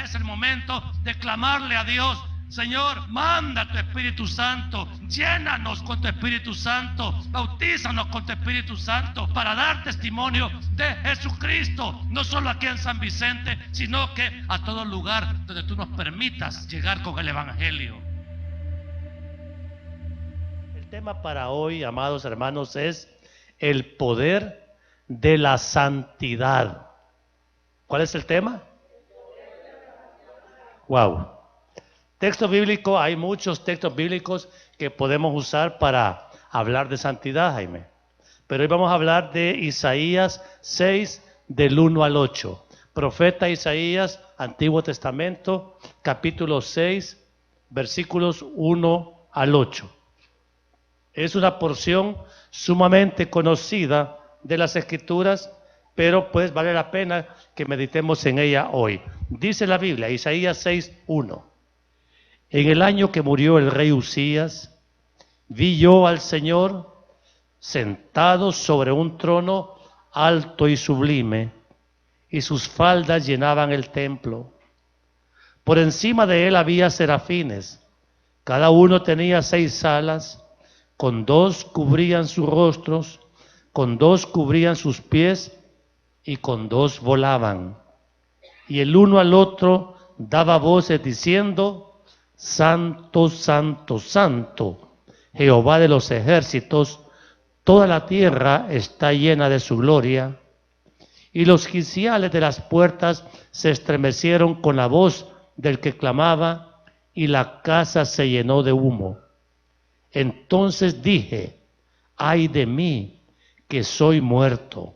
es el momento de clamarle a Dios: Señor, manda tu Espíritu Santo, llénanos con tu Espíritu Santo, bautízanos con tu Espíritu Santo para dar testimonio de Jesucristo, no solo aquí en San Vicente, sino que a todo lugar donde tú nos permitas llegar con el Evangelio. El tema para hoy, amados hermanos, es el poder de la santidad. ¿Cuál es el tema? Wow. Texto bíblico, hay muchos textos bíblicos que podemos usar para hablar de santidad, Jaime. Pero hoy vamos a hablar de Isaías 6, del 1 al 8. Profeta Isaías, Antiguo Testamento, capítulo 6, versículos 1 al 8. Es una porción sumamente conocida de las Escrituras, pero pues vale la pena que meditemos en ella hoy. Dice la Biblia, Isaías 6, 1. En el año que murió el rey Usías, vi yo al Señor sentado sobre un trono alto y sublime, y sus faldas llenaban el templo. Por encima de él había serafines, cada uno tenía 6 alas, con 2 cubrían sus rostros, con 2 cubrían sus pies, y con 2 volaban. Y el uno al otro daba voces diciendo: Santo, santo, santo, Jehová de los ejércitos, toda la tierra está llena de su gloria. Y los quiciales de las puertas se estremecieron con la voz del que clamaba, y la casa se llenó de humo. Entonces dije: ay de mí, que soy muerto,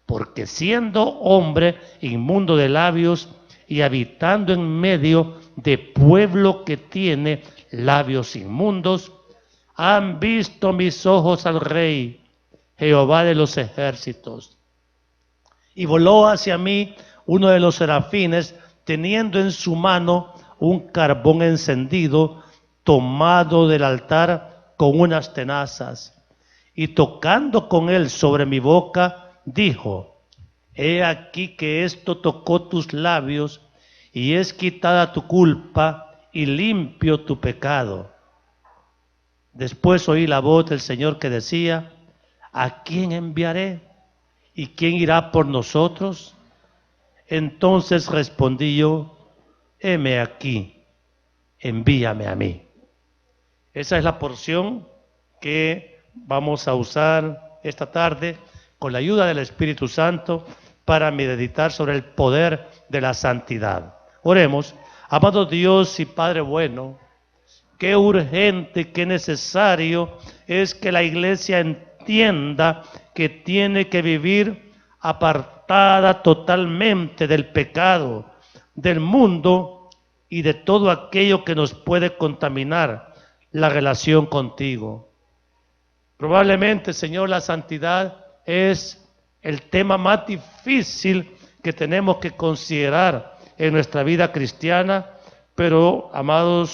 porque siendo hombre inmundo de labios y habitando en medio de pueblo que tiene labios inmundos, han visto mis ojos al Rey, Jehová de los ejércitos. Y voló hacia mí uno de los serafines, teniendo en su mano un carbón encendido, tomado del altar con unas tenazas. Y tocando con él sobre mi boca, dijo: he aquí que esto tocó tus labios, y es quitada tu culpa y limpio tu pecado. Después oí la voz del Señor que decía: ¿a quién enviaré? ¿Y quién irá por nosotros? Entonces respondí yo: heme aquí, envíame a mí. Esa es la porción que vamos a usar esta tarde con la ayuda del Espíritu Santo para meditar sobre el poder de la santidad. Oremos. Amado Dios y Padre bueno, qué urgente, qué necesario es que la iglesia entienda que tiene que vivir apartada totalmente del pecado, del mundo y de todo aquello que nos puede contaminar la relación contigo. Probablemente, Señor, la santidad es el tema más difícil que tenemos que considerar en nuestra vida cristiana, pero amado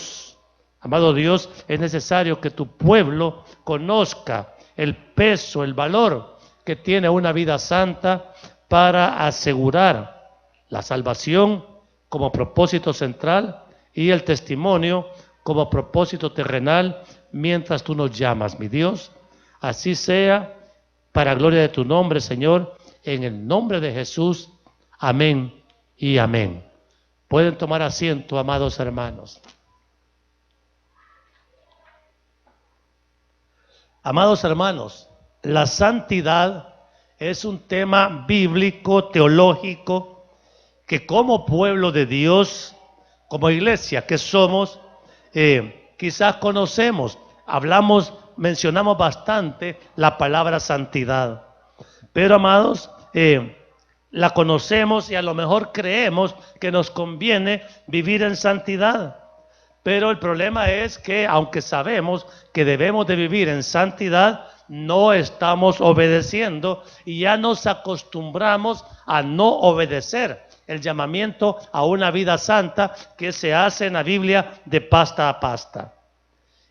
Dios, es necesario que tu pueblo conozca el peso, el valor que tiene una vida santa para asegurar la salvación como propósito central y el testimonio como propósito terrenal mientras tú nos llamas, mi Dios. Así sea, para gloria de tu nombre, Señor, en el nombre de Jesús. Amén y amén. Pueden tomar asiento, amados hermanos. Amados hermanos, la santidad es un tema bíblico, teológico, que como pueblo de Dios, como iglesia que somos, quizás conocemos, mencionamos bastante la palabra santidad. Pero amados, la conocemos y a lo mejor creemos que nos conviene vivir en santidad. Pero el problema es que aunque sabemos que debemos de vivir en santidad, no estamos obedeciendo y ya nos acostumbramos a no obedecer el llamamiento a una vida santa que se hace en la Biblia de pasta a pasta.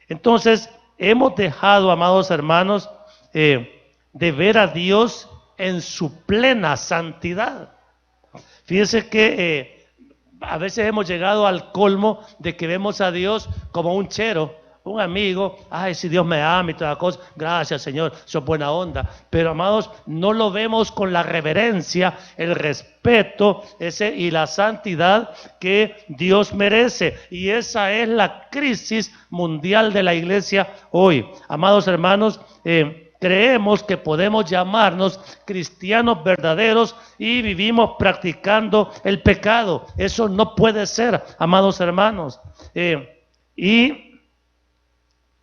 Entonces, hemos dejado, amados hermanos, de ver a Dios en su plena santidad. Fíjense que A veces hemos llegado al colmo de que vemos a Dios como un chero, un amigo. Ay, si Dios me ama y toda cosa, gracias Señor, sos buena onda. Pero amados, no lo vemos con la reverencia, el respeto y la santidad que Dios merece. Y esa es la crisis mundial de la iglesia hoy. Amados hermanos, creemos que podemos llamarnos cristianos verdaderos y vivimos practicando el pecado. Eso no puede ser, amados hermanos. Y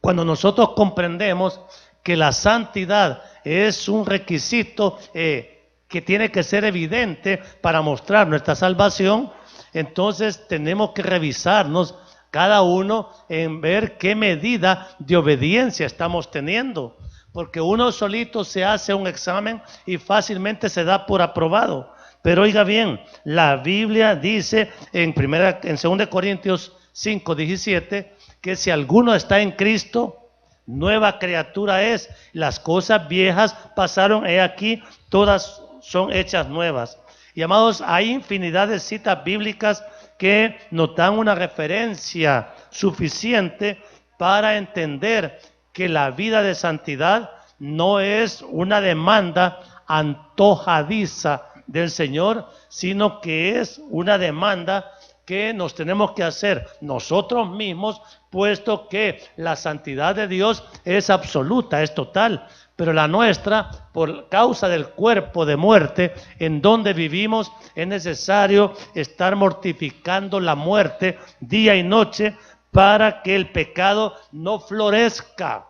cuando nosotros comprendemos que la santidad es un requisito que tiene que ser evidente para mostrar nuestra salvación, entonces tenemos que revisarnos cada uno en ver qué medida de obediencia estamos teniendo. Porque uno solito se hace un examen y fácilmente se da por aprobado. Pero oiga bien, la Biblia dice en 2 Corintios 5:17 que si alguno está en Cristo, nueva criatura es. Las cosas viejas pasaron, he aquí, todas son hechas nuevas. Y amados, hay infinidad de citas bíblicas que nos dan una referencia suficiente para entender que la vida de santidad no es una demanda antojadiza del Señor, sino que es una demanda que nos tenemos que hacer nosotros mismos, puesto que la santidad de Dios es absoluta, es total, pero la nuestra, por causa del cuerpo de muerte en donde vivimos, es necesario estar mortificando la muerte día y noche para que el pecado no florezca.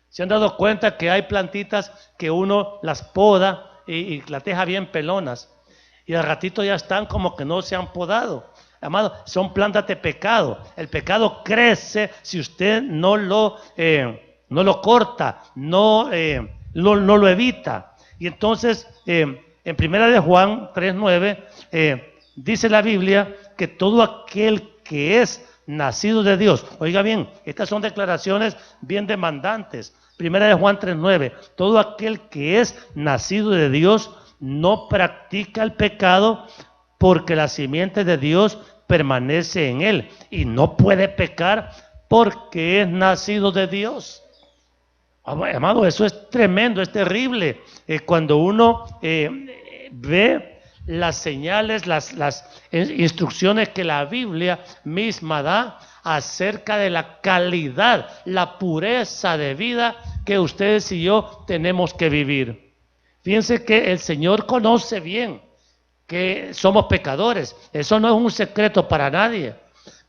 ¿Se han dado cuenta que hay plantitas que uno las poda y las deja bien pelonas? Y al ratito ya están como que no se han podado. Amado, son plantas de pecado. El pecado crece si usted no lo corta, no lo evita. Y entonces, en 1 Juan 3:9, dice la Biblia que todo aquel que es nacido de Dios. Oiga bien, estas son declaraciones bien demandantes. 1 Juan 3:9, todo aquel que es nacido de Dios no practica el pecado, porque la simiente de Dios permanece en él y no puede pecar porque es nacido de Dios. Amado, eso es tremendo, es terrible. Cuando uno ve las señales, las instrucciones que la Biblia misma da acerca de la calidad, la pureza de vida que ustedes y yo tenemos que vivir. Fíjense que el Señor conoce bien que somos pecadores. Eso no es un secreto para nadie.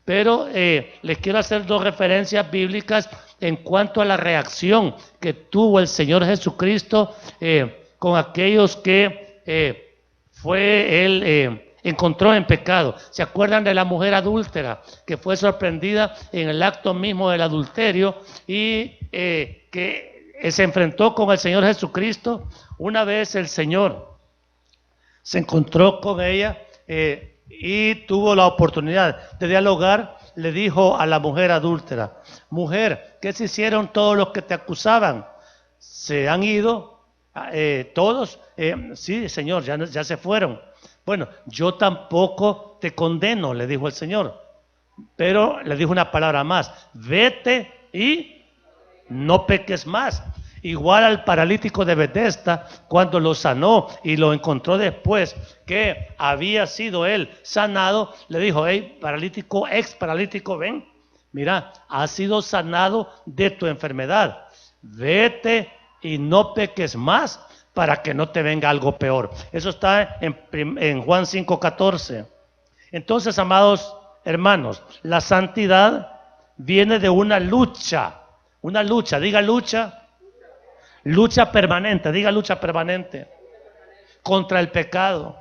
Pero les quiero hacer dos referencias bíblicas en cuanto a la reacción que tuvo el Señor Jesucristo con aquellos que él encontró en pecado. ¿Se acuerdan de la mujer adúltera que fue sorprendida en el acto mismo del adulterio y que se enfrentó con el Señor Jesucristo? Una vez el Señor se encontró con ella y tuvo la oportunidad de dialogar. Le dijo a la mujer adúltera: mujer, ¿qué se hicieron todos los que te acusaban? ¿Se han ido todos? Sí, Señor, ya se fueron. Bueno, yo tampoco te condeno, le dijo el Señor, pero le dijo una palabra más: vete y no peques más. Igual al paralítico de Betesda, cuando lo sanó y lo encontró después que había sido él sanado, le dijo: hey, paralítico, ex paralítico, ven, mira, has sido sanado de tu enfermedad, vete y no peques más para que no te venga algo peor. Eso está en Juan 5:14. Entonces, amados hermanos, la santidad viene de una lucha, diga lucha. Lucha permanente, diga lucha permanente contra el pecado.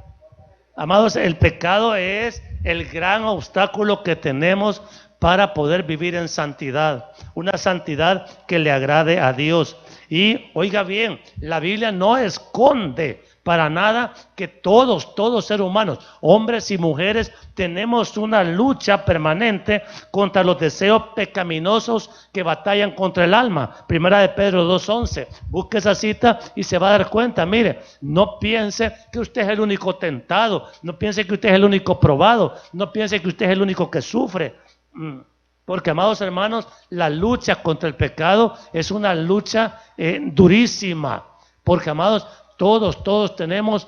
Amados, el pecado es el gran obstáculo que tenemos para poder vivir en santidad, una santidad que le agrade a Dios. Y oiga bien, la Biblia no esconde Para nada, que todos seres humanos, hombres y mujeres, tenemos una lucha permanente contra los deseos pecaminosos que batallan contra el alma. Primera de Pedro 2:11. Busque esa cita y se va a dar cuenta. Mire, no piense que usted es el único tentado, no piense que usted es el único probado, no piense que usted es el único que sufre. Porque, amados hermanos, la lucha contra el pecado es una lucha durísima. Porque, amados, todos tenemos,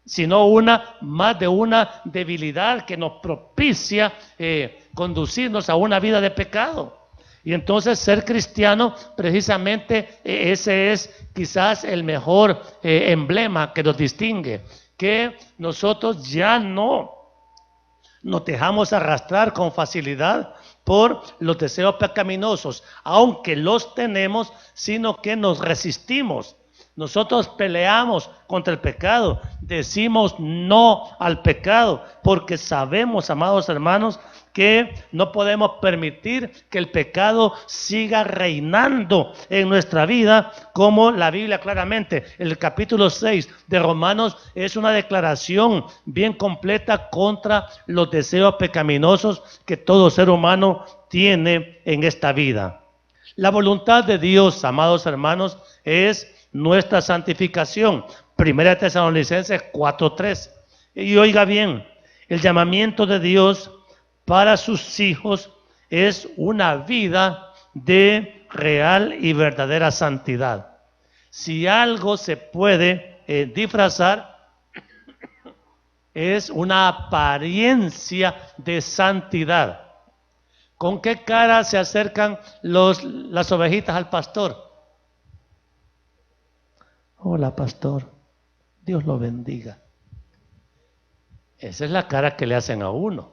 si no una, más de una debilidad que nos propicia conducirnos a una vida de pecado. Y entonces ser cristiano, precisamente ese es quizás el mejor emblema que nos distingue. Que nosotros ya no nos dejamos arrastrar con facilidad por los deseos pecaminosos, aunque los tenemos, sino que nos resistimos. Nosotros peleamos contra el pecado, decimos no al pecado, porque sabemos, amados hermanos, que no podemos permitir que el pecado siga reinando en nuestra vida, como la Biblia claramente, el capítulo 6 de Romanos es una declaración bien completa contra los deseos pecaminosos que todo ser humano tiene en esta vida. La voluntad de Dios, amados hermanos, es nuestra santificación. Primera Tesalonicenses 4:3. Y oiga bien, el llamamiento de Dios para sus hijos es una vida de real y verdadera santidad. Si algo se puede disfrazar, es una apariencia de santidad. ¿Con qué cara se acercan las ovejitas al pastor? Hola, pastor, Dios lo bendiga. Esa es la cara que le hacen a uno.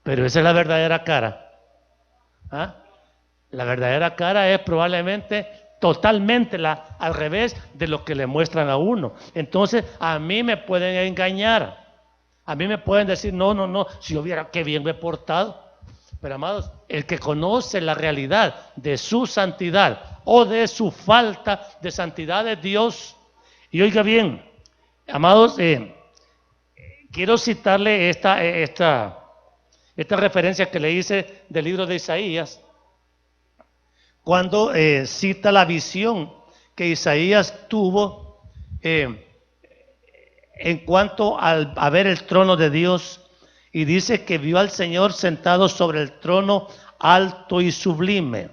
Pero esa es la verdadera cara. ¿Ah? La verdadera cara es probablemente totalmente al revés de lo que le muestran a uno. Entonces, a mí me pueden engañar. A mí me pueden decir, no, si yo viera qué bien me he portado. Pero, amados, el que conoce la realidad de su santidad o de su falta de santidad es Dios. Y oiga bien, amados, quiero citarle esta referencia que le hice del libro de Isaías, cuando cita la visión que Isaías tuvo en cuanto a ver el trono de Dios, y dice que vio al Señor sentado sobre el trono alto y sublime,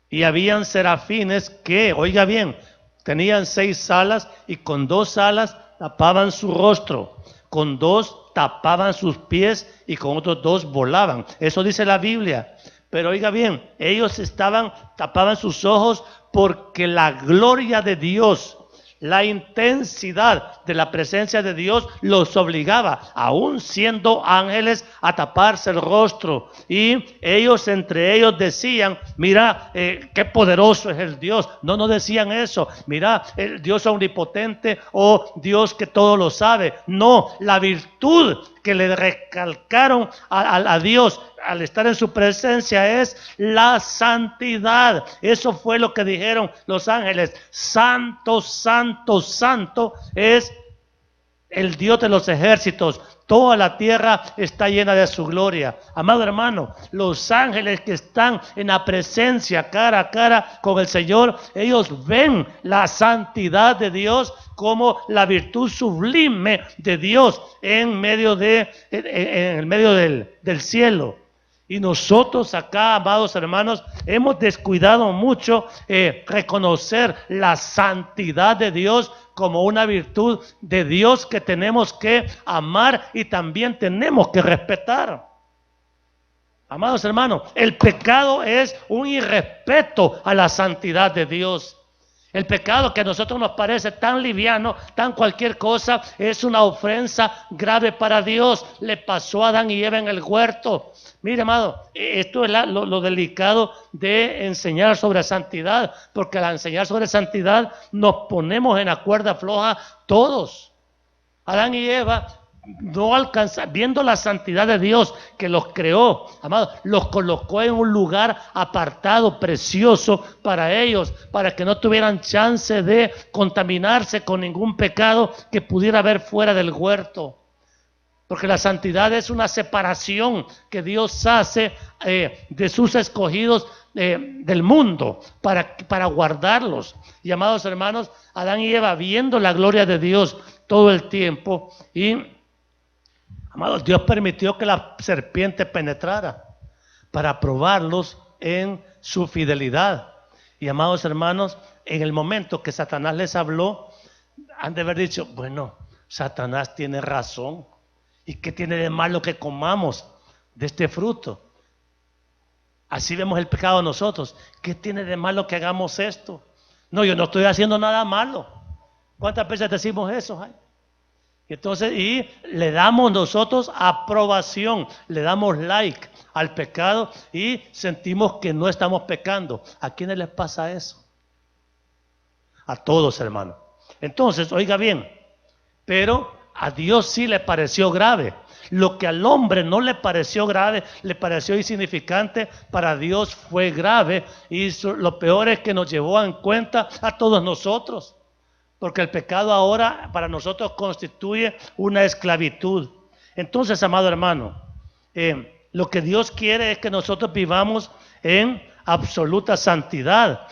y habían serafines que, oiga bien, tenían 6 alas, y con 2 alas tapaban su rostro, con 2 tapaban sus pies, y con otros 2 volaban. Eso dice la Biblia. Pero oiga bien, ellos tapaban sus ojos porque la gloria de Dios, la intensidad de la presencia de Dios los obligaba, aún siendo ángeles, a taparse el rostro. Y ellos entre ellos decían, mira, qué poderoso es el Dios. No decían eso. Mira, el Dios omnipotente o Dios que todo lo sabe. No, la virtud que le recalcaron a Dios al estar en su presencia es la santidad. Eso fue lo que dijeron los ángeles. Santo, santo, santo es el Dios de los ejércitos. Toda la tierra está llena de su gloria. Amado hermano, los ángeles que están en la presencia cara a cara con el Señor, ellos ven la santidad de Dios como la virtud sublime de Dios en medio del cielo. Y nosotros acá, amados hermanos, hemos descuidado mucho reconocer la santidad de Dios como una virtud de Dios que tenemos que amar y también tenemos que respetar. Amados hermanos, el pecado es un irrespeto a la santidad de Dios. El pecado que a nosotros nos parece tan liviano, tan cualquier cosa, es una ofensa grave para Dios. Le pasó a Adán y Eva en el huerto. Mire, amado, esto es lo delicado de enseñar sobre santidad, porque al enseñar sobre santidad nos ponemos en la cuerda floja todos. Adán y Eva no alcanza, viendo la santidad de Dios que los creó, amados, los colocó en un lugar apartado, precioso para ellos, para que no tuvieran chance de contaminarse con ningún pecado que pudiera haber fuera del huerto. Porque la santidad es una separación que Dios hace de sus escogidos del mundo para guardarlos. Y amados hermanos, Adán y Eva viendo la gloria de Dios todo el tiempo y amados, Dios permitió que la serpiente penetrara para probarlos en su fidelidad. Y amados hermanos, en el momento que Satanás les habló, han de haber dicho, bueno, Satanás tiene razón. ¿Y qué tiene de malo que comamos de este fruto? Así vemos el pecado nosotros. ¿Qué tiene de malo que hagamos esto? No, yo no estoy haciendo nada malo. ¿Cuántas veces decimos eso, Jaime? Entonces, y le damos nosotros aprobación, le damos like al pecado y sentimos que no estamos pecando. ¿A quiénes les pasa eso? A todos, hermanos. Entonces, oiga bien, pero a Dios sí le pareció grave. Lo que al hombre no le pareció grave, le pareció insignificante, para Dios fue grave. Y lo peor es que nos llevó en cuenta a todos nosotros. Porque el pecado ahora para nosotros constituye una esclavitud. Entonces, amado hermano, lo que Dios quiere es que nosotros vivamos en absoluta santidad,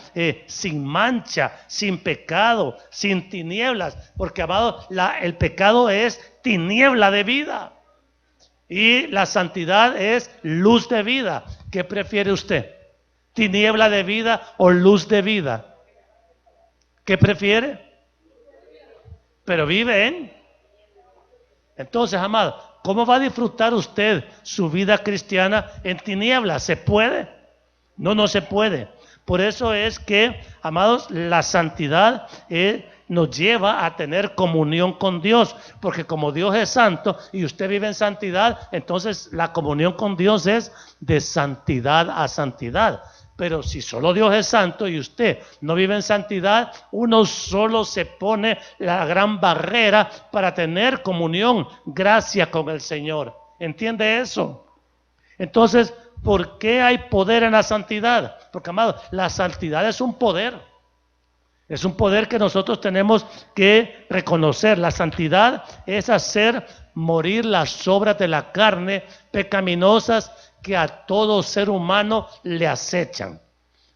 sin mancha, sin pecado, sin tinieblas. Porque, amado, el pecado es tiniebla de vida y la santidad es luz de vida. ¿Qué prefiere usted? ¿Tiniebla de vida o luz de vida? ¿Qué prefiere? Pero vive en. Entonces, amado, ¿cómo va a disfrutar usted su vida cristiana en tinieblas? ¿Se puede? No, no se puede. Por eso es que, amados, la santidad nos lleva a tener comunión con Dios, porque como Dios es santo y usted vive en santidad, entonces la comunión con Dios es de santidad a santidad. Pero si solo Dios es santo y usted no vive en santidad, uno solo se pone la gran barrera para tener comunión, gracia con el Señor. ¿Entiende eso? Entonces, ¿por qué hay poder en la santidad? Porque, amado, la santidad es un poder. Es un poder que nosotros tenemos que reconocer. La santidad es hacer morir las obras de la carne pecaminosas que a todo ser humano le acechan.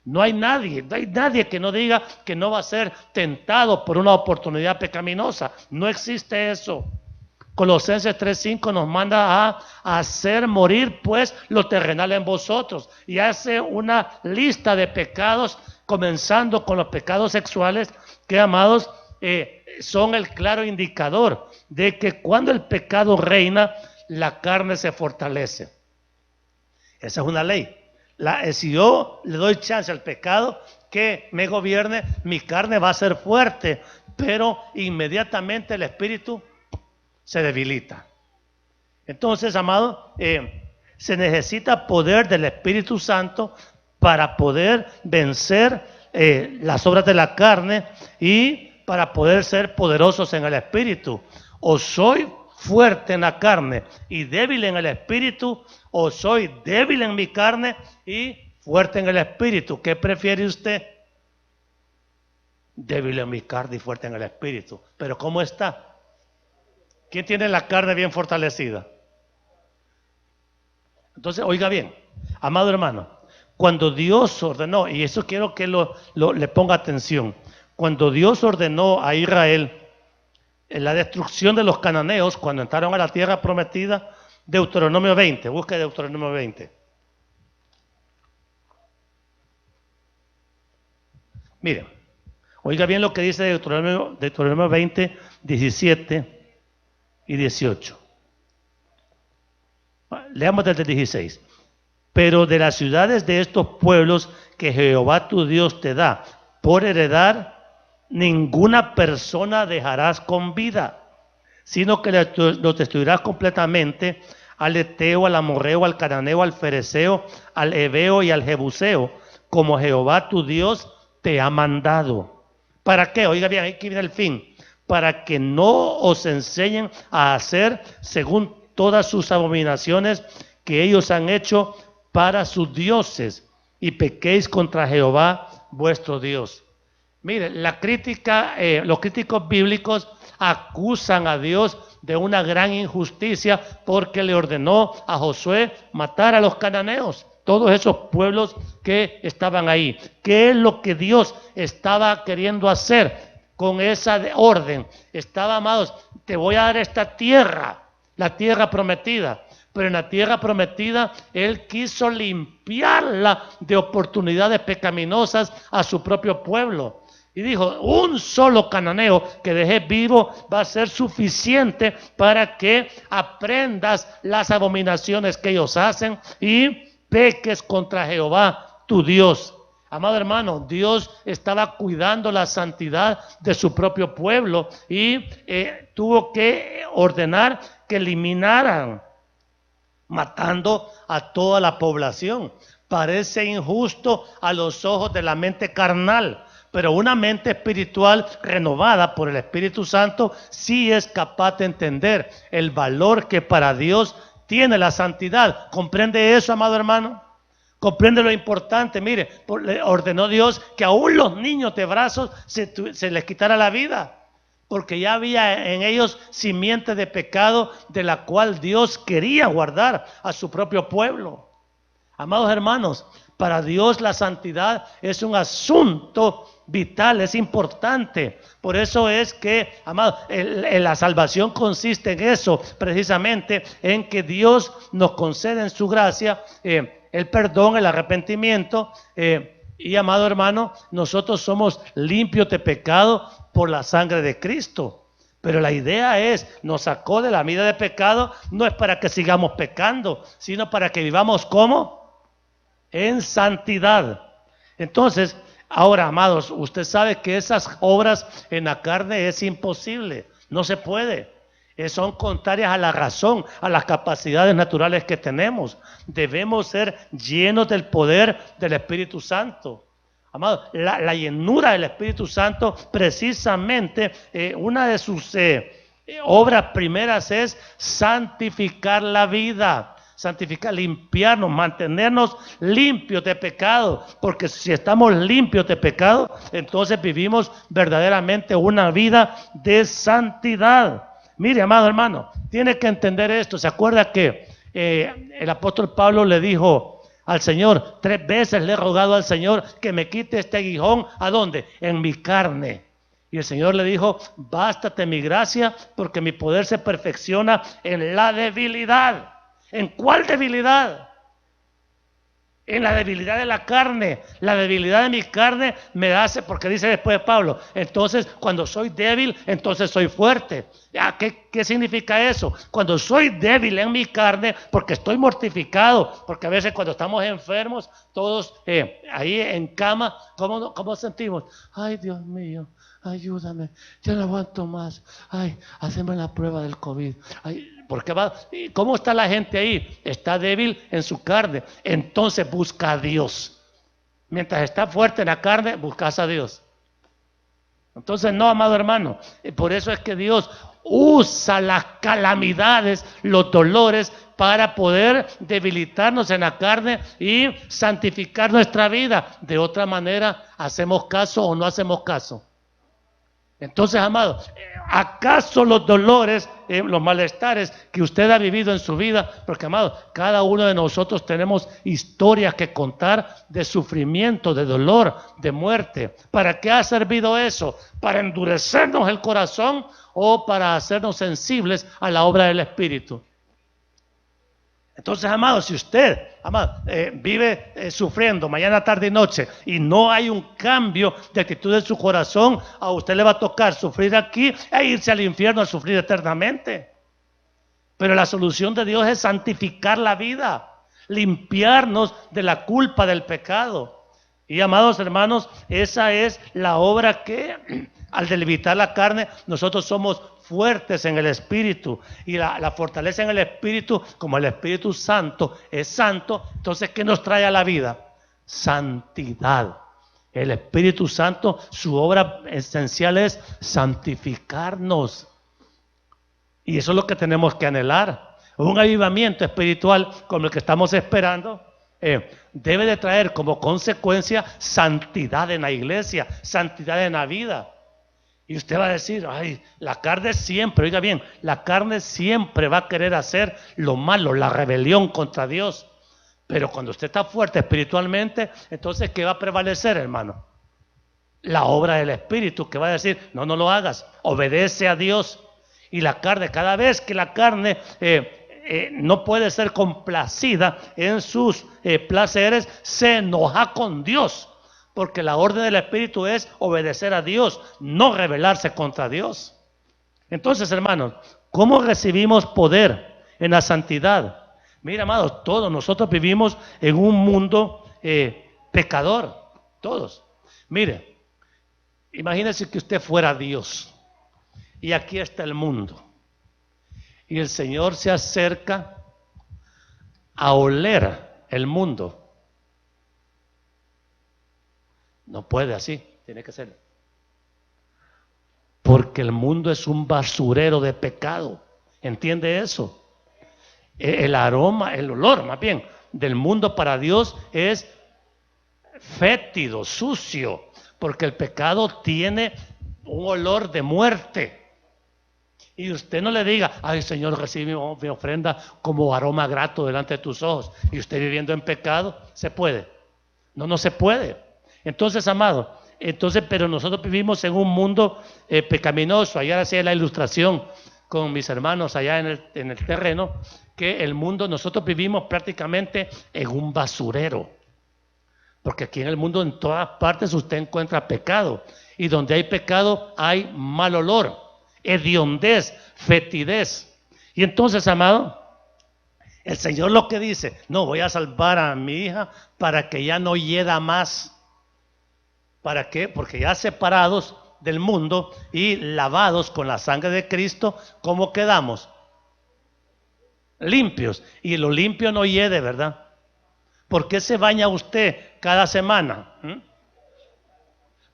No hay nadie que no diga que no va a ser tentado por una oportunidad pecaminosa. No existe eso. Colosenses 3:5 nos manda a hacer morir pues lo terrenal en vosotros, y hace una lista de pecados, comenzando con los pecados sexuales, que, amados, son el claro indicador de que cuando el pecado reina, la carne se fortalece. Esa es una ley. Si yo le doy chance al pecado que me gobierne, mi carne va a ser fuerte, pero inmediatamente el espíritu se debilita. Entonces, amado, se necesita poder del Espíritu Santo para poder vencer las obras de la carne y para poder ser poderosos en el Espíritu. O soy fuerte en la carne y débil en el Espíritu, o soy débil en mi carne y fuerte en el Espíritu. ¿Qué prefiere usted? Débil en mi carne y fuerte en el Espíritu. ¿Pero cómo está? ¿Quién tiene la carne bien fortalecida? Entonces, oiga bien, amado hermano, cuando Dios ordenó, y eso quiero que le ponga atención, cuando Dios ordenó a Israel en la destrucción de los cananeos, cuando entraron a la tierra prometida, Deuteronomio 20, busque Deuteronomio 20. Miren, oiga bien lo que dice Deuteronomio 20, 17 y 18. Leamos desde el 16. Pero de las ciudades de estos pueblos que Jehová tu Dios te da por heredar, ninguna persona dejarás con vida, sino que los destruirás completamente: al Eteo, al Amorreo, al Cananeo, al Fereceo, al Heveo y al Jebuseo, como Jehová tu Dios te ha mandado. ¿Para qué? Oiga bien, aquí viene el fin. para que no os enseñen a hacer según todas sus abominaciones que ellos han hecho para sus dioses, y pequéis contra Jehová vuestro Dios. Mire, los críticos bíblicos acusan a Dios de una gran injusticia porque le ordenó a Josué matar a los cananeos, todos esos pueblos que estaban ahí. ¿Qué es lo que Dios estaba queriendo hacer con esa orden? Estaba, amados, te voy a dar esta tierra, la tierra prometida. Pero en la tierra prometida, Él quiso limpiarla de oportunidades pecaminosas a su propio pueblo. Y dijo, un solo cananeo que dejé vivo va a ser suficiente para que aprendas las abominaciones que ellos hacen y peques contra Jehová, tu Dios. Amado hermano, Dios estaba cuidando la santidad de su propio pueblo y tuvo que ordenar que eliminaran, matando a toda la población. Parece injusto a los ojos de la mente carnal, pero una mente espiritual renovada por el Espíritu Santo sí es capaz de entender el valor que para Dios tiene la santidad. ¿Comprende eso, amado hermano? ¿Comprende lo importante? Mire, le ordenó Dios que aún los niños de brazos se les quitara la vida, porque ya había en ellos simiente de pecado de la cual Dios quería guardar a su propio pueblo. Amados hermanos, para Dios la santidad es un asunto vital, es importante. Por eso es que, amados, la salvación consiste en eso, precisamente en que Dios nos concede en su gracia el perdón, el arrepentimiento. Y, amado hermano, nosotros somos limpios de pecado por la sangre de Cristo. Pero la idea es, nos sacó de la vida de pecado, no es para que sigamos pecando, sino para que vivamos ¿cómo? En santidad. Entonces, ahora, amados, usted sabe que esas obras en la carne es imposible, no se puede. Son contrarias a la razón, a las capacidades naturales que tenemos. Debemos ser llenos del poder del Espíritu Santo. Amado, la llenura del Espíritu Santo, precisamente, una de sus obras primeras es santificar la vida. Santificar, limpiarnos, mantenernos limpios de pecado, porque si estamos limpios de pecado, entonces vivimos verdaderamente una vida de santidad. Mire, amado hermano, tiene que entender esto. ¿Se acuerda que el apóstol Pablo le dijo al Señor, 3 veces le he rogado al Señor que me quite este aguijón? ¿A dónde? En mi carne. Y el Señor le dijo, bástate mi gracia, porque mi poder se perfecciona en la debilidad. ¿En cuál debilidad? En la debilidad de la carne. La debilidad de mi carne me hace, porque dice después Pablo, entonces cuando soy débil, entonces soy fuerte. ¿Qué significa eso? Cuando soy débil en mi carne, porque estoy mortificado, porque a veces cuando estamos enfermos, todos ahí en cama, ¿cómo sentimos? Ay, Dios mío, ayúdame, ya no aguanto más. Ay, haceme la prueba del COVID. Ay, ¿cómo está la gente ahí? Está débil en su carne. Entonces busca a Dios. Mientras está fuerte en la carne, buscas a Dios. Entonces no, amado hermano. Por eso es que Dios usa las calamidades, los dolores, para poder debilitarnos en la carne y santificar nuestra vida. De otra manera, ¿hacemos caso o no hacemos caso? Entonces, amado, ¿acaso los dolores, los malestares que usted ha vivido en su vida? Porque, amado, cada uno de nosotros tenemos historias que contar de sufrimiento, de dolor, de muerte. ¿Para qué ha servido eso? ¿Para endurecernos el corazón o para hacernos sensibles a la obra del Espíritu? Entonces, amado, si usted, amado, vive sufriendo mañana, tarde y noche y no hay un cambio de actitud en su corazón, a usted le va a tocar sufrir aquí e irse al infierno a sufrir eternamente. Pero la solución de Dios es santificar la vida, limpiarnos de la culpa del pecado. Y, amados hermanos, esa es la obra que, al debilitar la carne, nosotros somos fuertes en el Espíritu. Y la fortaleza en el Espíritu, como el Espíritu Santo es santo, entonces ¿qué nos trae a la vida? Santidad. El Espíritu Santo, su obra esencial es santificarnos. Y eso es lo que tenemos que anhelar. Un avivamiento espiritual como el que estamos esperando debe de traer como consecuencia santidad en la iglesia, santidad en la vida. Y usted va a decir, ay, la carne siempre, oiga bien, la carne siempre va a querer hacer lo malo, la rebelión contra Dios. Pero cuando usted está fuerte espiritualmente, entonces ¿qué va a prevalecer, hermano? La obra del Espíritu, que va a decir, no, no lo hagas, obedece a Dios. Y la carne, cada vez que la carne no puede ser complacida en sus placeres, se enoja con Dios. Porque la orden del Espíritu es obedecer a Dios, no rebelarse contra Dios. Entonces, hermanos, ¿cómo recibimos poder en la santidad? Mira, amados, todos nosotros vivimos en un mundo pecador, todos. Mire, imagínese que usted fuera Dios y aquí está el mundo. Y el Señor se acerca a oler el mundo. No puede así, tiene que ser. Porque el mundo es un basurero de pecado. ¿Entiende eso? El aroma, el olor más bien, del mundo para Dios es fétido, sucio. Porque el pecado tiene un olor de muerte. Y usted no le diga, ay Señor, recibe mi ofrenda como aroma grato delante de tus ojos. Y usted viviendo en pecado, ¿se puede? No, no se puede. Entonces, amado, pero nosotros vivimos en un mundo pecaminoso. Ayer hacía la ilustración con mis hermanos allá en el terreno, que el mundo, nosotros vivimos prácticamente en un basurero. Porque aquí en el mundo, en todas partes, usted encuentra pecado. Y donde hay pecado, hay mal olor, hediondez, fetidez. Y entonces, amado, el Señor lo que dice, no, voy a salvar a mi hija para que ya no hieda más. ¿Para qué? Porque ya separados del mundo y lavados con la sangre de Cristo, ¿cómo quedamos? Limpios. Y lo limpio no hiede, ¿verdad? ¿Por qué se baña usted cada semana?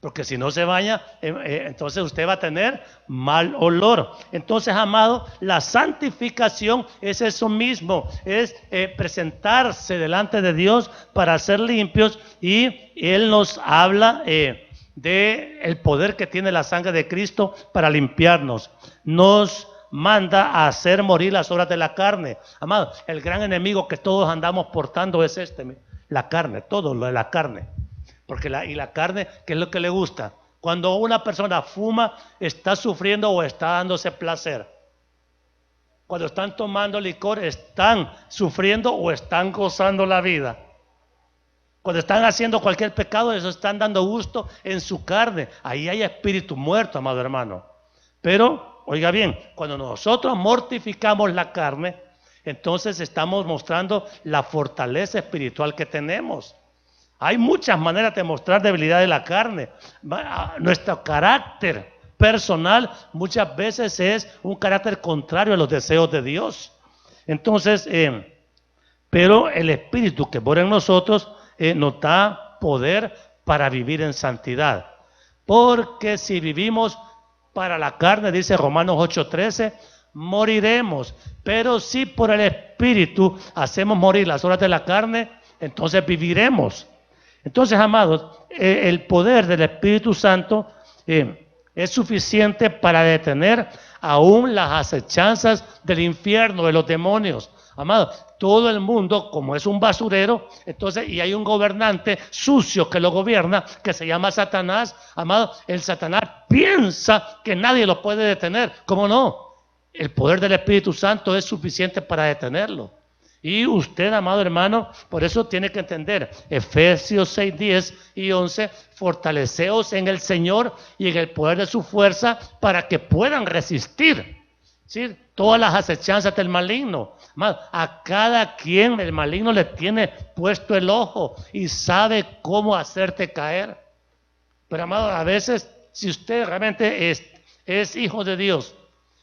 Porque si no se baña, entonces usted va a tener mal olor. Entonces, amado, la santificación es eso mismo, es presentarse delante de Dios para ser limpios, y Él nos habla de el poder que tiene la sangre de Cristo para limpiarnos. Nos manda a hacer morir las obras de la carne. Amado, el gran enemigo que todos andamos portando es la carne, todo lo de la carne. Porque la carne, ¿qué es lo que le gusta? Cuando una persona fuma, está sufriendo o está dándose placer. Cuando están tomando licor, están sufriendo o están gozando la vida. Cuando están haciendo cualquier pecado, eso están dando gusto en su carne. Ahí hay espíritu muerto, amado hermano. Pero, oiga bien, cuando nosotros mortificamos la carne, entonces estamos mostrando la fortaleza espiritual que tenemos. Hay muchas maneras de mostrar debilidad de la carne. Nuestro carácter personal muchas veces es un carácter contrario a los deseos de Dios. Entonces, pero el Espíritu que mora en nosotros nos da poder para vivir en santidad. Porque si vivimos para la carne, dice Romanos 8:13, moriremos. Pero si por el Espíritu hacemos morir las obras de la carne, entonces viviremos. Entonces, amados, el poder del Espíritu Santo es suficiente para detener aún las acechanzas del infierno, de los demonios. Amados, todo el mundo, como es un basurero, entonces, y hay un gobernante sucio que lo gobierna, que se llama Satanás. Amados, el Satanás piensa que nadie lo puede detener. ¿Cómo no? El poder del Espíritu Santo es suficiente para detenerlo. Y usted, amado hermano, por eso tiene que entender Efesios 6:10 y 11, fortaleceos en el Señor y en el poder de su fuerza para que puedan resistir, ¿sí?, todas las acechanzas del maligno. Amado, a cada quien el maligno le tiene puesto el ojo y sabe cómo hacerte caer. Pero, amado, a veces, si usted realmente es hijo de Dios,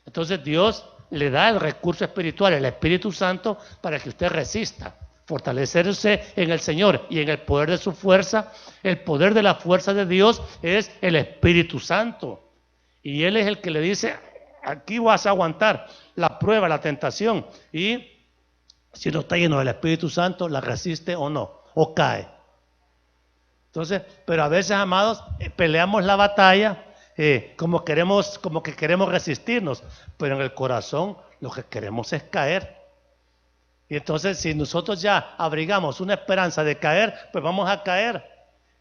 entonces Dios le da el recurso espiritual, el Espíritu Santo, para que usted resista. Fortalecerse en el Señor y en el poder de su fuerza. El poder de la fuerza de Dios es el Espíritu Santo. Y Él es el que le dice, aquí vas a aguantar la prueba, la tentación. Y si no está lleno del Espíritu Santo, la resiste o no, o cae. Entonces, pero a veces, amados, peleamos la batalla como que queremos resistirnos, pero en el corazón lo que queremos es caer. Y entonces, si nosotros ya abrigamos una esperanza de caer, pues vamos a caer.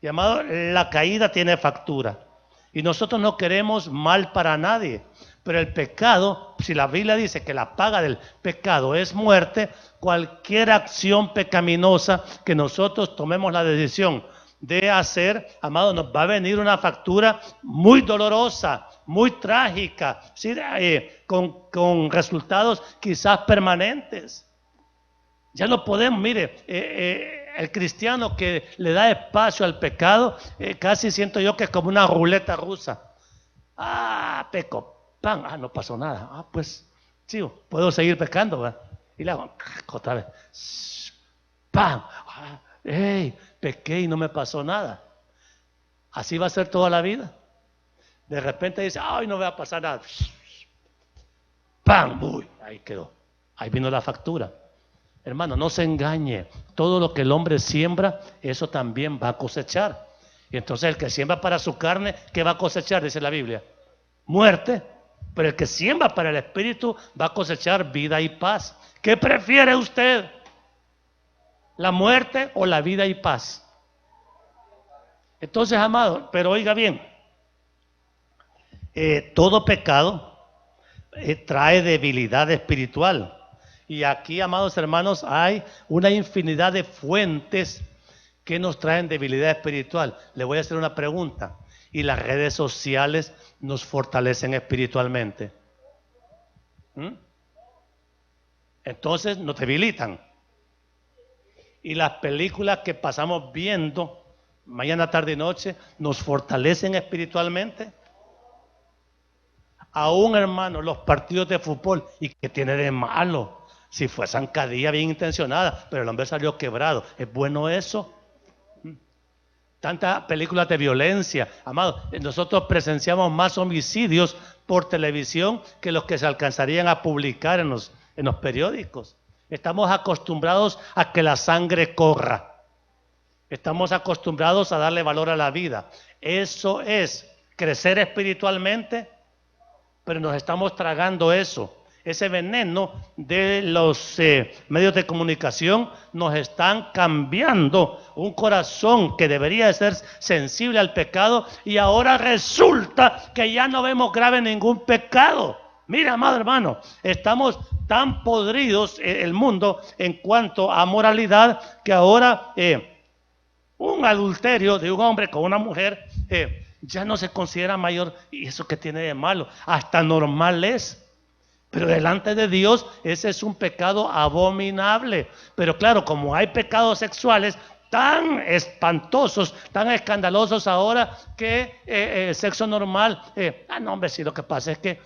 Y amado, la caída tiene factura. Y nosotros no queremos mal para nadie. Pero el pecado, si la Biblia dice que la paga del pecado es muerte, cualquier acción pecaminosa que nosotros tomemos la decisión de hacer, amado, nos va a venir una factura muy dolorosa, muy trágica, ¿sí? Con resultados quizás permanentes. Ya no podemos, mire, el cristiano que le da espacio al pecado, casi siento yo que es como una ruleta rusa. Peco, pan, no pasó nada. Pues, sí, puedo seguir pecando, ¿verdad? Y le hago, otra vez, pan, pequé y no me pasó nada. Así va a ser toda la vida. De repente dice, ay, no me va a pasar nada. ¡Pam! Uy, ahí quedó. Ahí vino la factura. Hermano, no se engañe. Todo lo que el hombre siembra, eso también va a cosechar. Y entonces el que siembra para su carne, ¿qué va a cosechar? Dice la Biblia. Muerte. Pero el que siembra para el Espíritu va a cosechar vida y paz. ¿Qué prefiere usted? ¿La muerte o la vida y paz? Entonces, amado, pero oiga bien, todo pecado trae debilidad espiritual. Y aquí, amados hermanos, hay una infinidad de fuentes que nos traen debilidad espiritual. Le voy a hacer una pregunta. ¿Y las redes sociales nos fortalecen espiritualmente? Entonces nos debilitan. Y las películas que pasamos viendo mañana, tarde y noche nos fortalecen espiritualmente. Aún, hermano, los partidos de fútbol, ¿y qué tiene de malo? Si fue zancadilla bien intencionada, pero el hombre salió quebrado. ¿Es bueno eso? Tantas películas de violencia. Amado, nosotros presenciamos más homicidios por televisión que los que se alcanzarían a publicar en los periódicos. Estamos acostumbrados a que la sangre corra. Estamos acostumbrados a darle valor a la vida. Eso es crecer espiritualmente, pero nos estamos tragando eso. Ese veneno de los medios de comunicación nos están cambiando un corazón que debería ser sensible al pecado y ahora resulta que ya no vemos grave ningún pecado. Mira, amado hermano, estamos tan podridos el mundo en cuanto a moralidad que ahora un adulterio de un hombre con una mujer ya no se considera mayor. ¿Y eso qué tiene de malo? Hasta normal es. Pero delante de Dios ese es un pecado abominable. Pero claro, como hay pecados sexuales tan espantosos, tan escandalosos ahora que el sexo normal, no hombre, sí, lo que pasa es que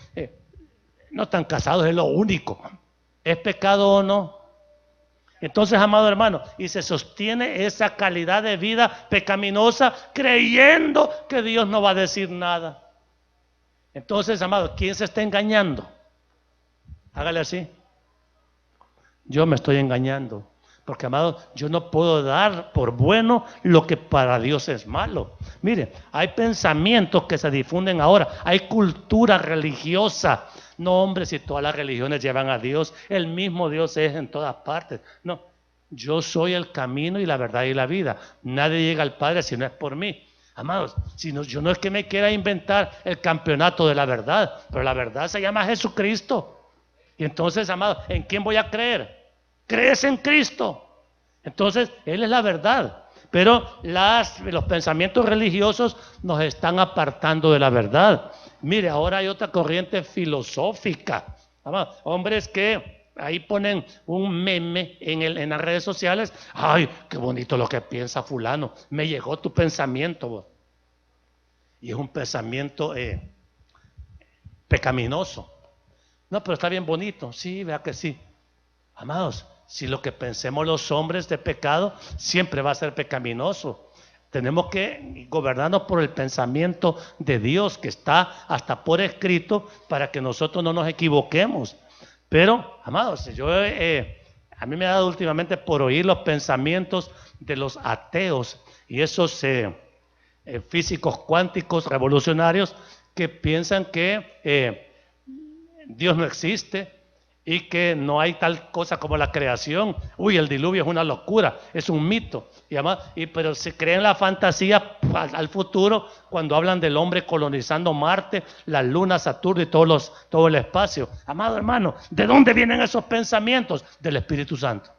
no están casados, es lo único. ¿Es pecado o no? Entonces, amado hermano, y se sostiene esa calidad de vida pecaminosa creyendo que Dios no va a decir nada. Entonces, amado, ¿quién se está engañando? Hágale así. Yo me estoy engañando. Porque, amado, yo no puedo dar por bueno lo que para Dios es malo. Mire, hay pensamientos que se difunden ahora. Hay cultura religiosa. No, hombre, si todas las religiones llevan a Dios, el mismo Dios es en todas partes. No, yo soy el camino y la verdad y la vida. Nadie llega al Padre si no es por mí. Amados, yo no es que me quiera inventar el campeonato de la verdad, pero la verdad se llama Jesucristo. Y entonces, amados, ¿en quién voy a creer? ¿Crees en Cristo? Entonces, Él es la verdad. Pero los pensamientos religiosos nos están apartando de la verdad. Mire, ahora hay otra corriente filosófica. Hombres que ahí ponen un meme en las redes sociales. Ay, qué bonito lo que piensa fulano. Me llegó tu pensamiento. Y es un pensamiento pecaminoso. No, pero está bien bonito. Sí, vea que sí. Amados, si lo que pensemos los hombres de pecado siempre va a ser pecaminoso. Tenemos que gobernarnos por el pensamiento de Dios que está hasta por escrito para que nosotros no nos equivoquemos. Pero, amados, a mí me ha dado últimamente por oír los pensamientos de los ateos y esos físicos cuánticos revolucionarios que piensan que Dios no existe y que no hay tal cosa como la creación. Uy, el diluvio es una locura, es un mito. Pero se creen la fantasía al futuro cuando hablan del hombre colonizando Marte, la Luna, Saturno y todo el espacio. Amado hermano, ¿de dónde vienen esos pensamientos? Del Espíritu Santo.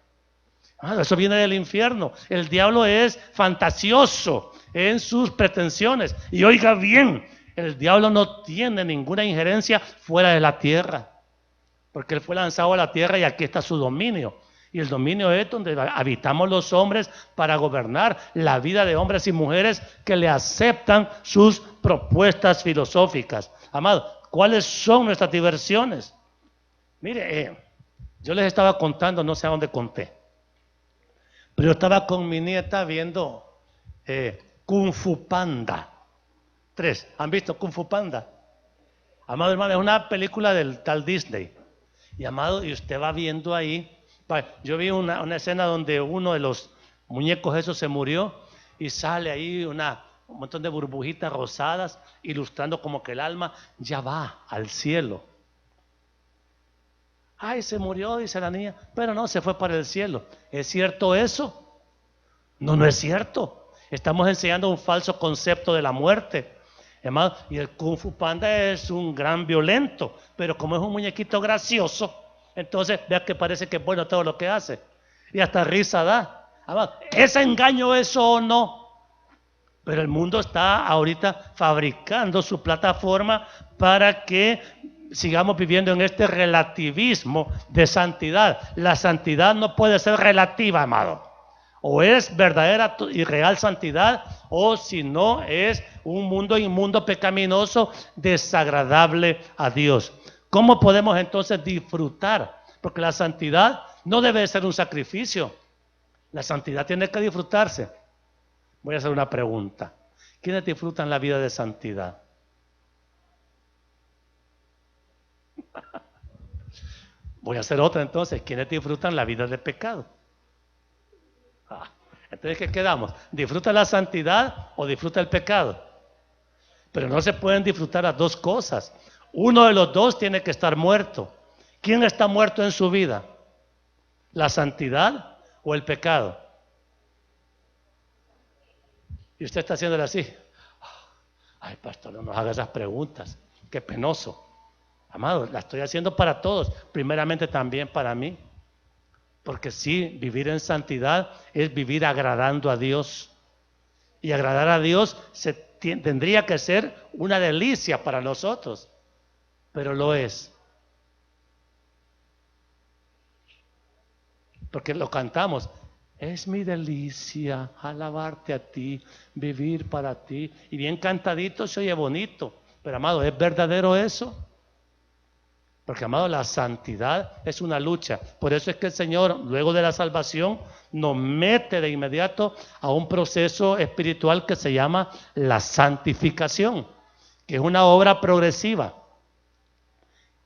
Eso viene del infierno. El diablo es fantasioso en sus pretensiones. Y oiga bien, el diablo no tiene ninguna injerencia fuera de la tierra, porque él fue lanzado a la tierra y aquí está su dominio. Y el dominio es donde habitamos los hombres para gobernar la vida de hombres y mujeres que le aceptan sus propuestas filosóficas. Amado, ¿cuáles son nuestras diversiones? Mire, yo les estaba contando, no sé a dónde conté, pero yo estaba con mi nieta viendo Kung Fu Panda 3. ¿Han visto Kung Fu Panda? Amado hermano, es una película del tal Disney. Y amado, y usted va viendo ahí, yo vi una escena donde uno de los muñecos esos se murió y sale ahí un montón de burbujitas rosadas ilustrando como que el alma ya va al cielo. Ay, se murió, dice la niña, pero no, se fue para el cielo. ¿Es cierto eso? No, no es cierto. Estamos enseñando un falso concepto de la muerte. Hermano, y el Kung Fu Panda es un gran violento, pero como es un muñequito gracioso, entonces vea que parece que es bueno todo lo que hace. Y hasta risa da. Hermano, ¿es engaño eso o no? Pero el mundo está ahorita fabricando su plataforma para que sigamos viviendo en este relativismo de santidad. La santidad no puede ser relativa, amado. O es verdadera y real santidad, o si no, es un mundo inmundo, pecaminoso, desagradable a Dios. ¿Cómo podemos entonces disfrutar? Porque la santidad no debe ser un sacrificio. La santidad tiene que disfrutarse. Voy a hacer una pregunta. ¿Quiénes disfrutan la vida de santidad? Voy a hacer otra entonces. ¿Quiénes disfrutan la vida de pecado? Entonces, ¿qué quedamos? ¿Disfruta la santidad o disfruta el pecado? Pero no se pueden disfrutar las dos cosas. Uno de los dos tiene que estar muerto. ¿Quién está muerto en su vida? ¿La santidad o el pecado? Y usted está haciéndole así. Ay, pastor, no nos haga esas preguntas. Qué penoso. Amado, la estoy haciendo para todos. Primeramente también para mí. Porque sí, vivir en santidad es vivir agradando a Dios. Y agradar a Dios tendría que ser una delicia para nosotros. Pero lo es. Porque lo cantamos. Es mi delicia alabarte a ti, vivir para ti. Y bien cantadito se oye bonito. Pero amado, ¿es verdadero eso? Porque, amado, la santidad es una lucha. Por eso es que el Señor, luego de la salvación, nos mete de inmediato a un proceso espiritual que se llama la santificación, que es una obra progresiva,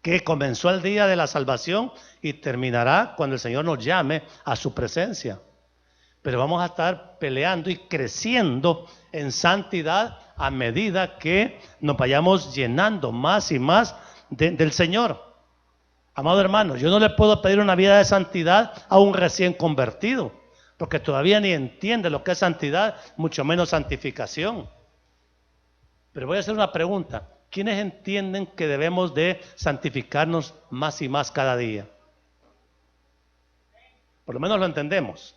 que comenzó el día de la salvación y terminará cuando el Señor nos llame a su presencia. Pero vamos a estar peleando y creciendo en santidad a medida que nos vayamos llenando más y más del Señor. Amado hermano, yo no le puedo pedir una vida de santidad a un recién convertido, porque todavía ni entiende lo que es santidad, mucho menos santificación. Pero voy a hacer una pregunta. ¿Quiénes entienden que debemos de santificarnos más y más cada día? Por lo menos lo entendemos.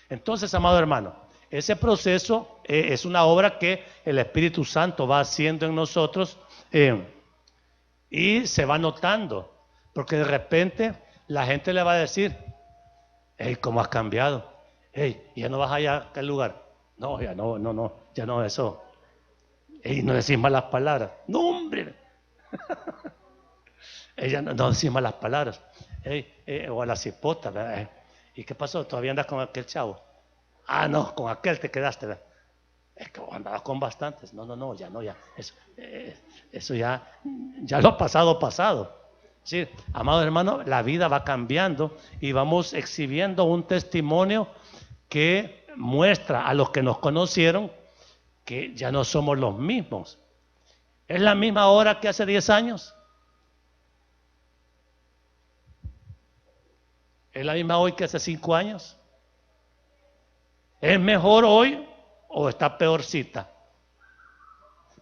Entonces, amado hermano, ese proceso es una obra que el Espíritu Santo va haciendo en nosotros y se va notando, porque de repente la gente le va a decir, hey, ¿cómo has cambiado? Hey, ¿ya no vas allá a aquel lugar? No, ya no, ya no eso. Hey, no decís malas palabras. No, hombre. Ella no decís malas palabras. o a la cipota, ¿verdad? ¿Y qué pasó? ¿Todavía andas con aquel chavo? Ah, no, con aquel te quedaste, ¿verdad? Es que vos andabas con bastantes. No, ya no, ya. Eso ya lo pasado. Sí, amados hermanos, la vida va cambiando y vamos exhibiendo un testimonio que muestra a los que nos conocieron que ya no somos los mismos. ¿Es la misma hora que hace 10 años? ¿Es la misma hoy que hace 5 años? ¿Es mejor hoy o está peorcita?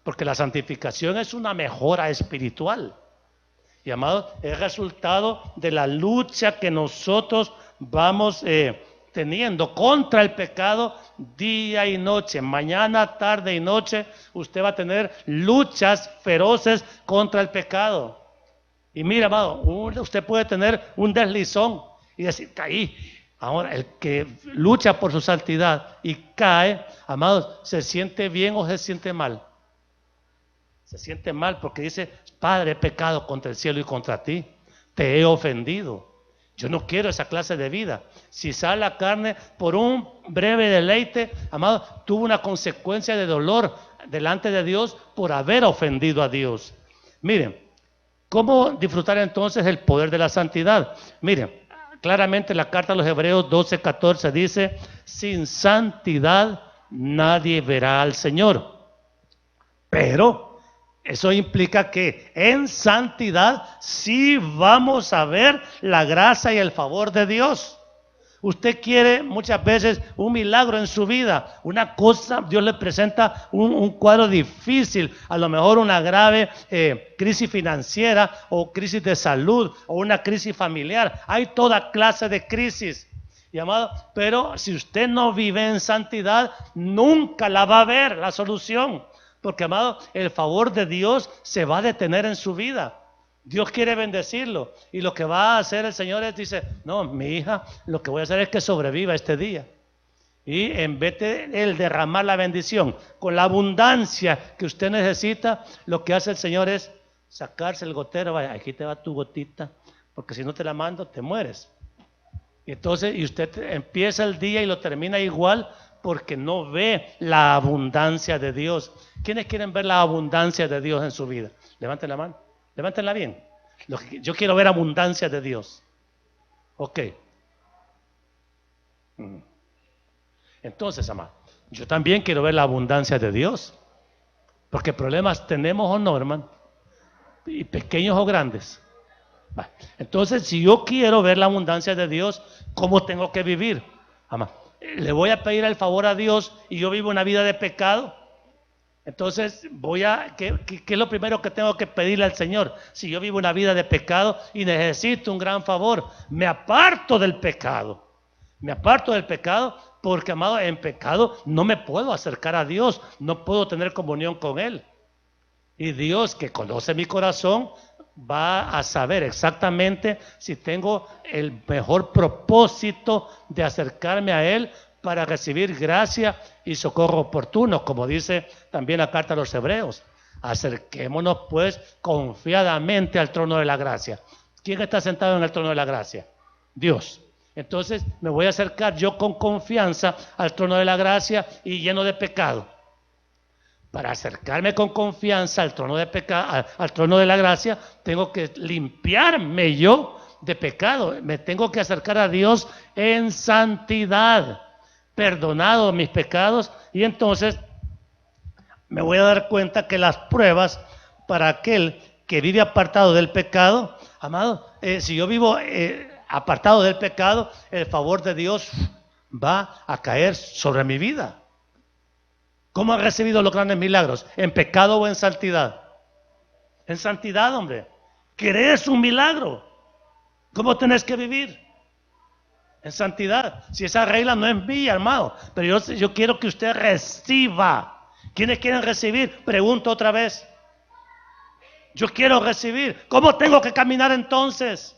Porque la santificación es una mejora espiritual. Y amados, es resultado de la lucha que nosotros vamos teniendo contra el pecado día y noche, mañana, tarde y noche. Usted va a tener luchas feroces contra el pecado. Y mira, amado, usted puede tener un deslizón y decir, caí. Ahora, el que lucha por su santidad y cae, amados, ¿se siente bien o se siente mal? Se siente mal porque dice, Padre, he pecado contra el cielo y contra ti. Te he ofendido. Yo no quiero esa clase de vida. Si sale la carne por un breve deleite, amado, tuvo una consecuencia de dolor delante de Dios por haber ofendido a Dios. Miren, ¿cómo disfrutar entonces el poder de la santidad? Miren, claramente la carta a los Hebreos 12:14 dice, sin santidad nadie verá al Señor. Pero eso implica que en santidad sí vamos a ver la gracia y el favor de Dios. Usted quiere muchas veces un milagro en su vida, una cosa, Dios le presenta un cuadro difícil, a lo mejor una grave crisis financiera o crisis de salud o una crisis familiar. Hay toda clase de crisis, y amado, pero si usted no vive en santidad, nunca la va a ver la solución. Porque, amado, el favor de Dios se va a detener en su vida. Dios quiere bendecirlo. Y lo que va a hacer el Señor es, dice, no, mi hija, lo que voy a hacer es que sobreviva este día. Y en vez de él derramar la bendición con la abundancia que usted necesita, lo que hace el Señor es sacarse el gotero. Vaya, aquí te va tu gotita, porque si no te la mando, te mueres. Y entonces, y usted empieza el día y lo termina igual, porque no ve la abundancia de Dios. ¿Quiénes quieren ver la abundancia de Dios en su vida? Levanten la mano, levántenla bien. Yo quiero ver abundancia de Dios. Ok. Entonces, amado, yo también quiero ver la abundancia de Dios. Porque problemas tenemos o no, hermano, y pequeños o grandes. Entonces, si yo quiero ver la abundancia de Dios, ¿cómo tengo que vivir? Amado, le voy a pedir el favor a Dios y yo vivo una vida de pecado. Entonces ¿qué es lo primero que tengo que pedirle al Señor? Si yo vivo una vida de pecado y necesito un gran favor, me aparto del pecado. Me aparto del pecado porque, amado, en pecado no me puedo acercar a Dios, no puedo tener comunión con Él. Y Dios, que conoce mi corazón, va a saber exactamente si tengo el mejor propósito de acercarme a Él para recibir gracia y socorro oportuno, como dice también la carta a los Hebreos. Acerquémonos pues confiadamente al trono de la gracia. ¿Quién está sentado en el trono de la gracia? Dios. Entonces me voy a acercar yo con confianza al trono de la gracia y lleno de pecado. Para acercarme con confianza al trono de pecado, al trono de la gracia, tengo que limpiarme yo de pecado. Me tengo que acercar a Dios en santidad, perdonado mis pecados, y entonces me voy a dar cuenta que las pruebas para aquel que vive apartado del pecado, amado, si yo vivo apartado del pecado, el favor de Dios va a caer sobre mi vida. ¿Cómo has recibido los grandes milagros? ¿En pecado o en santidad? En santidad, hombre. ¿Querés un milagro? ¿Cómo tenés que vivir? En santidad. Si esa regla no es mía, hermano, pero yo quiero que usted reciba. ¿Quiénes quieren recibir? Pregunto otra vez. Yo quiero recibir. ¿Cómo tengo que caminar entonces?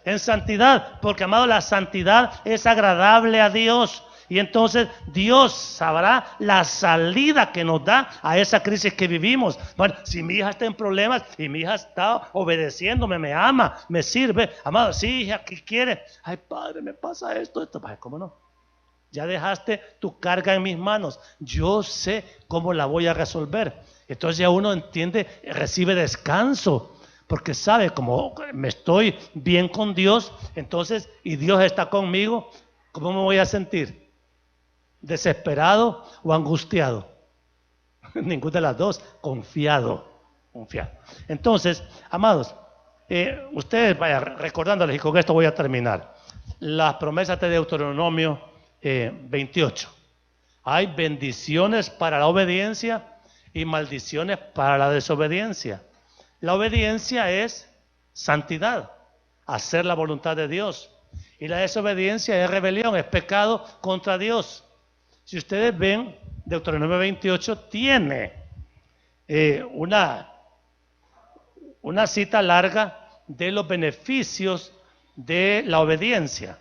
En santidad, porque, amado, la santidad es agradable a Dios. Y entonces Dios sabrá la salida que nos da a esa crisis que vivimos. Bueno, si mi hija está en problemas y mi hija está obedeciéndome, me ama, me sirve. Amado, sí, hija, ¿qué quiere? Ay, padre, me pasa esto. Ay, ¿cómo no? Ya dejaste tu carga en mis manos. Yo sé cómo la voy a resolver. Entonces ya uno entiende, recibe descanso. Porque sabe, como me estoy bien con Dios, entonces, y Dios está conmigo, ¿cómo me voy a sentir? ¿Desesperado o angustiado? Ninguna de las dos. Confiado. Entonces, amados, ustedes vayan recordándoles, y con esto voy a terminar. Las promesas de Deuteronomio 28. Hay bendiciones para la obediencia y maldiciones para la desobediencia. La obediencia es santidad, hacer la voluntad de Dios. Y la desobediencia es rebelión, es pecado contra Dios. Si ustedes ven, Deuteronomio 28 tiene una cita larga de los beneficios de la obediencia.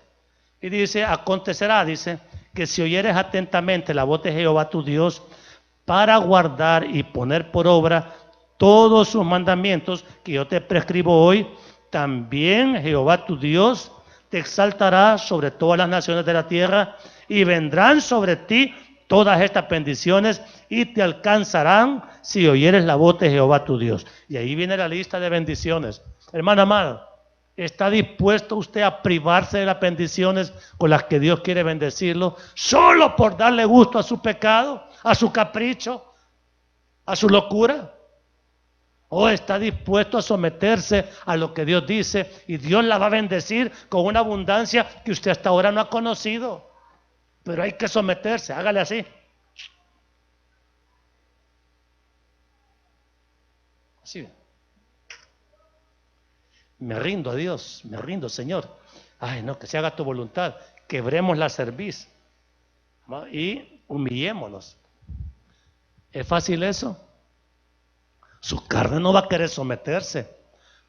Y dice, acontecerá, dice, que si oyeres atentamente la voz de Jehová tu Dios para guardar y poner por obra todos sus mandamientos que yo te prescribo hoy, también Jehová tu Dios te exaltará sobre todas las naciones de la tierra y vendrán sobre ti todas estas bendiciones y te alcanzarán si oyeres la voz de Jehová tu Dios. Y ahí viene la lista de bendiciones. Hermano amado, ¿está dispuesto usted a privarse de las bendiciones con las que Dios quiere bendecirlo solo por darle gusto a su pecado, a su capricho, a su locura? ¿O está dispuesto a someterse a lo que Dios dice y Dios la va a bendecir con una abundancia que usted hasta ahora no ha conocido? Pero hay que someterse, hágale así. Así. Me rindo a Dios, me rindo, Señor. Ay, no, que se haga tu voluntad. Quebremos la cerviz y humillémonos. ¿Es fácil eso? Su carne no va a querer someterse,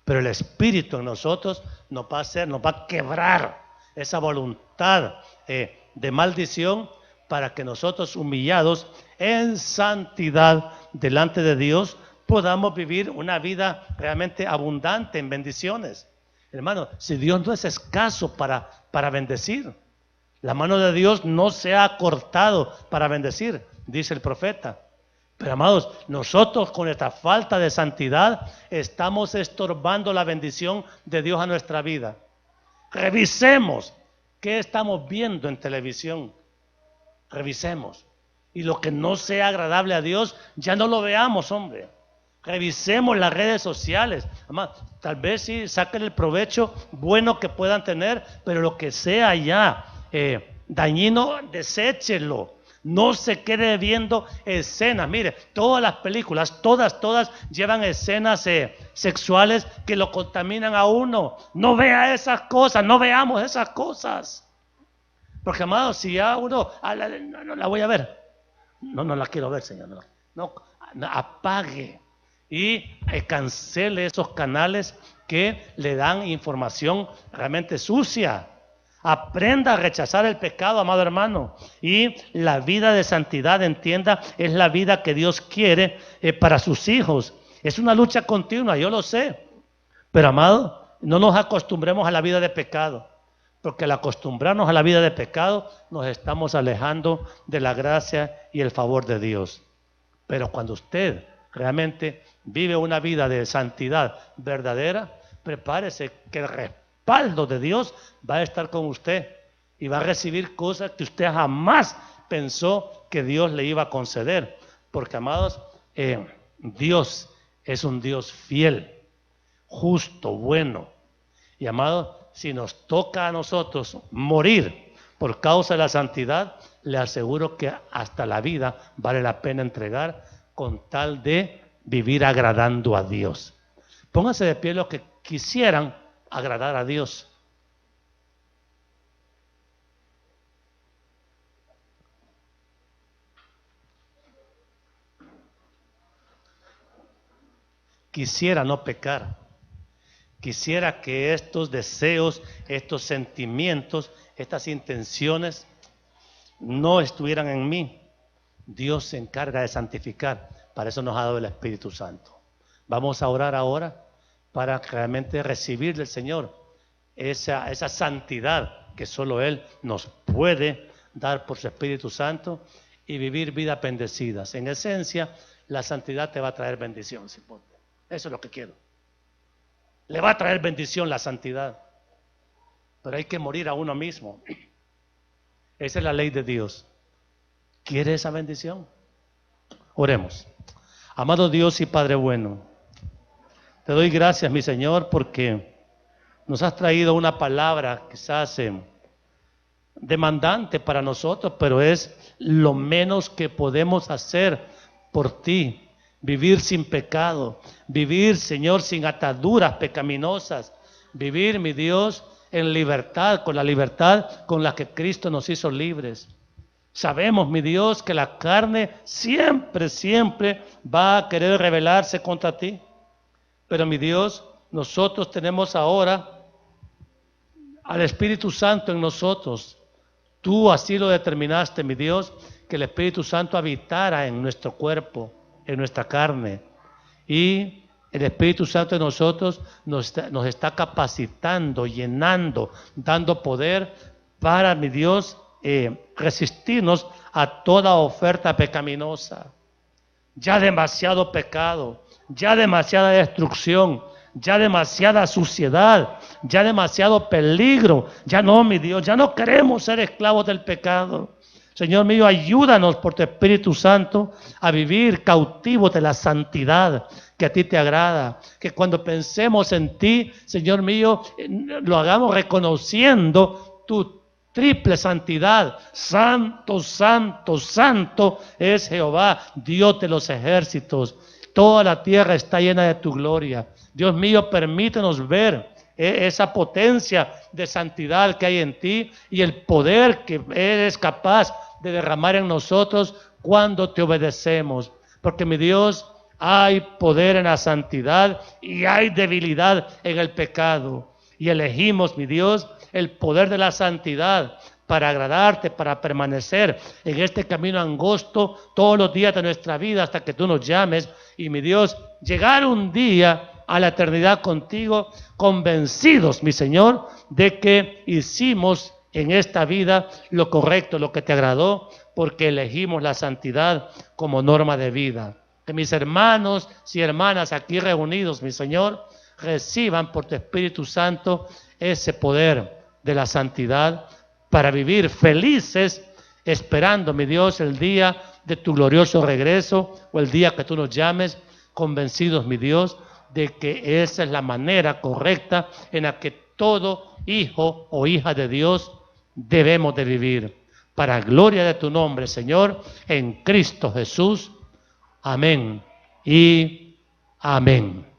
pero el Espíritu en nosotros nos va a quebrar esa voluntad de maldición para que nosotros, humillados en santidad delante de Dios, podamos vivir una vida realmente abundante en bendiciones. Hermano, si Dios no es escaso para bendecir, la mano de Dios no se ha cortado para bendecir, dice el profeta. Pero amados, nosotros con esta falta de santidad estamos estorbando la bendición de Dios a nuestra vida. Revisemos qué estamos viendo en televisión. Revisemos. Y lo que no sea agradable a Dios, ya no lo veamos, hombre. Revisemos las redes sociales. Además, tal vez sí saquen el provecho bueno que puedan tener, pero lo que sea ya dañino, deséchelo. No se quede viendo escenas. Mire, todas las películas, todas llevan escenas sexuales que lo contaminan a uno. No vea esas cosas, no veamos esas cosas. Porque, amados, si ya uno, no la voy a ver. No la quiero ver, Señor. No, apague y cancele esos canales que le dan información realmente sucia. Aprenda a rechazar el pecado, amado hermano. Y la vida de santidad, entienda, es la vida que Dios quiere para sus hijos. Es una lucha continua, yo lo sé. Pero, amado, no nos acostumbremos a la vida de pecado. Porque al acostumbrarnos a la vida de pecado, nos estamos alejando de la gracia y el favor de Dios. Pero cuando usted realmente vive una vida de santidad verdadera, prepárese que el respaldo de Dios va a estar con usted y va a recibir cosas que usted jamás pensó que Dios le iba a conceder. Porque, amados, Dios es un Dios fiel, justo, bueno. Y, amados, si nos toca a nosotros morir por causa de la santidad, le aseguro que hasta la vida vale la pena entregar con tal de vivir agradando a Dios. Pónganse de pie los que quisieran agradar a Dios. Quisiera no pecar. Quisiera que estos deseos, estos sentimientos, estas intenciones no estuvieran en mí, Dios se encarga de santificar. Para eso nos ha dado el Espíritu Santo. Vamos a orar ahora para realmente recibir del Señor esa santidad que solo Él nos puede dar por su Espíritu Santo y vivir vidas bendecidas. En esencia, la santidad te va a traer bendición, cipote. Eso es lo que quiero. Le va a traer bendición la santidad. Pero hay que morir a uno mismo. Esa es la ley de Dios. ¿Quiere esa bendición? Oremos. Amado Dios y Padre bueno, te doy gracias, mi Señor, porque nos has traído una palabra quizás demandante para nosotros, pero es lo menos que podemos hacer por ti. Vivir sin pecado, vivir, Señor, sin ataduras pecaminosas, vivir, mi Dios, en libertad, con la libertad con la que Cristo nos hizo libres. Sabemos, mi Dios, que la carne siempre, siempre va a querer rebelarse contra ti. Pero, mi Dios, nosotros tenemos ahora al Espíritu Santo en nosotros. Tú así lo determinaste, mi Dios, que el Espíritu Santo habitara en nuestro cuerpo, en nuestra carne. Y el Espíritu Santo en nosotros nos está capacitando, llenando, dando poder para, mi Dios, resistirnos a toda oferta pecaminosa. Ya demasiado pecado, ya demasiada destrucción, ya demasiada suciedad, ya demasiado peligro. Ya no, mi Dios, ya no queremos ser esclavos del pecado. Señor mío, ayúdanos por tu Espíritu Santo a vivir cautivos de la santidad que a ti te agrada. Que cuando pensemos en ti, Señor mío, lo hagamos reconociendo tu triple santidad. Santo, santo, santo es Jehová, Dios de los ejércitos. Toda la tierra está llena de tu gloria. Dios mío, permítenos ver esa potencia de santidad que hay en ti y el poder que eres capaz de derramar en nosotros cuando te obedecemos. Porque, mi Dios, hay poder en la santidad y hay debilidad en el pecado. Y elegimos, mi Dios, el poder de la santidad para agradarte, para permanecer en este camino angosto todos los días de nuestra vida hasta que tú nos llames. Y, mi Dios, llegar un día a la eternidad contigo, convencidos, mi Señor, de que hicimos en esta vida lo correcto, lo que te agradó, porque elegimos la santidad como norma de vida. Que mis hermanos y hermanas aquí reunidos, mi Señor, reciban por tu Espíritu Santo ese poder de la santidad para vivir felices, esperando, mi Dios, el día de tu glorioso regreso o el día que tú nos llames, convencidos, mi Dios, de que esa es la manera correcta en la que todo hijo o hija de Dios debemos de vivir. Para gloria de tu nombre, Señor, en Cristo Jesús. Amén y amén.